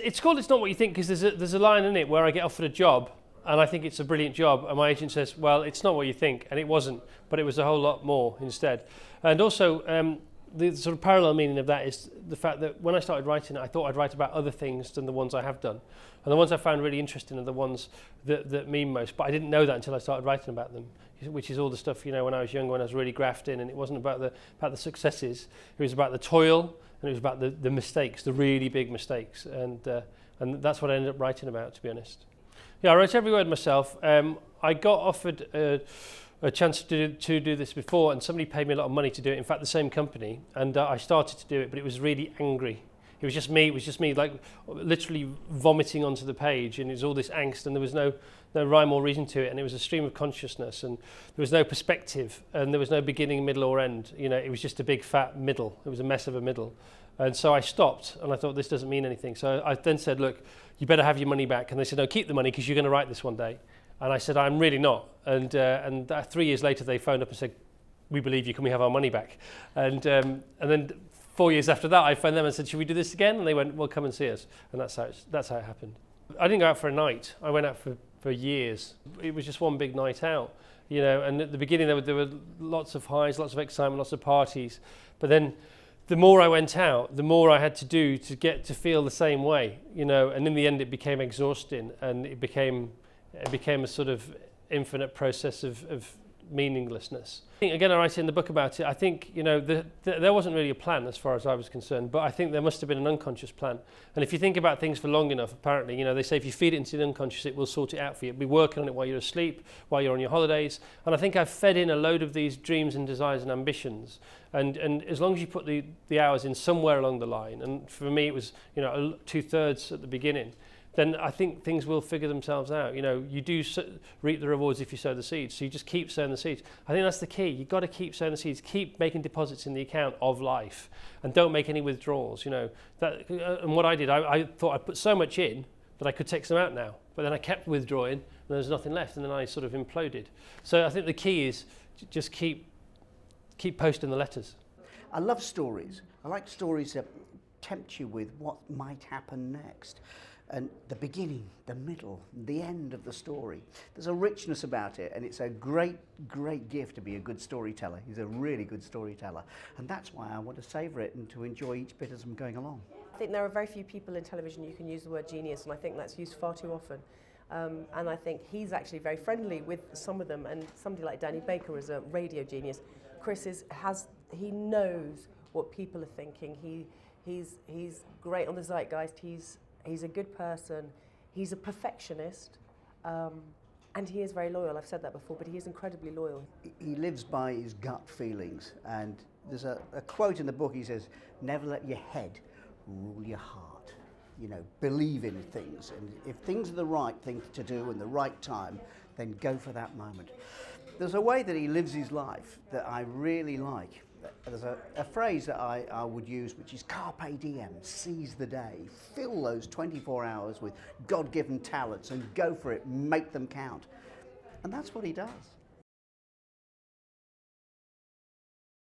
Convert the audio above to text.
it's called It's Not What You Think because there's a line in it where I get offered a job and I think it's a brilliant job and my agent says, well, it's not what you think, and it wasn't, but it was a whole lot more instead. And also the sort of parallel meaning of that is the fact that when I started writing it, I thought I'd write about other things than the ones I have done. And the ones I found really interesting are the ones that mean most, but I didn't know that until I started writing about them, which is all the stuff, when I was younger, when I was really grafting, and it wasn't about the successes, it was about the toil, and it was about the mistakes, the really big mistakes, and that's what I ended up writing about, to be honest. Yeah, I wrote every word myself. I got offered a chance to do this before, and somebody paid me a lot of money to do it. In fact, the same company, and I started to do it, but it was really angry. It was just me, like literally vomiting onto the page, and it was all this angst, and there was no rhyme or reason to it, and it was a stream of consciousness, and there was no perspective, and there was no beginning, middle, or end. It was just a big fat middle. It was a mess of a middle. And so I stopped, and I thought, this doesn't mean anything. So I then said, look, you better have your money back. And they said, no, keep the money because you're going to write this one day. And I said, I'm really not. And 3 years later, they phoned up and said, we believe you, can we have our money back? And then 4 years after that, I phoned them and said, should we do this again? And they went, well, come and see us. And that's how it happened. I didn't go out for a night. I went out for years. It was just one big night out, and at the beginning there were lots of highs, lots of excitement, lots of parties. But then the more I went out, the more I had to do to get to feel the same way, and in the end it became exhausting, and it became a sort of infinite process of meaninglessness. Again, I write in the book about it. I think, there wasn't really a plan as far as I was concerned, but I think there must have been an unconscious plan. And if you think about things for long enough, apparently, they say if you feed it into the unconscious, it will sort it out for you. It'll be working on it while you're asleep, while you're on your holidays. And I think I've fed in a load of these dreams and desires and ambitions. And as long as you put the hours in somewhere along the line, and for me it was, 2/3 at the beginning, then I think things will figure themselves out. You do reap the rewards if you sow the seeds. So you just keep sowing the seeds. I think that's the key. You've got to keep sowing the seeds. Keep making deposits in the account of life, and don't make any withdrawals. And what I did, I thought I put so much in that I could take some out now. But then I kept withdrawing, and there was nothing left, and then I sort of imploded. So I think the key is just keep posting the letters. I love stories. I like stories that tempt you with what might happen next. And the beginning, the middle, the end of the story. There's a richness about it, and it's a great, great gift to be a good storyteller. He's a really good storyteller. And that's why I want to savour it and to enjoy each bit as I'm going along. I think there are very few people in television you can use the word genius, and I think that's used far too often. And I think he's actually very friendly with some of them, and somebody like Danny Baker is a radio genius. Chris he knows what people are thinking. He's great on the zeitgeist. He's a good person, he's a perfectionist, and he is very loyal. I've said that before, but he is incredibly loyal. He lives by his gut feelings, and there's a quote in the book. He says, never let your head rule your heart. Believe in things, and if things are the right thing to do in the right time, then go for that moment. There's a way that he lives his life that I really like. There's a phrase that I would use, which is carpe diem, seize the day. Fill those 24 hours with God-given talents and go for it, make them count. And that's what he does.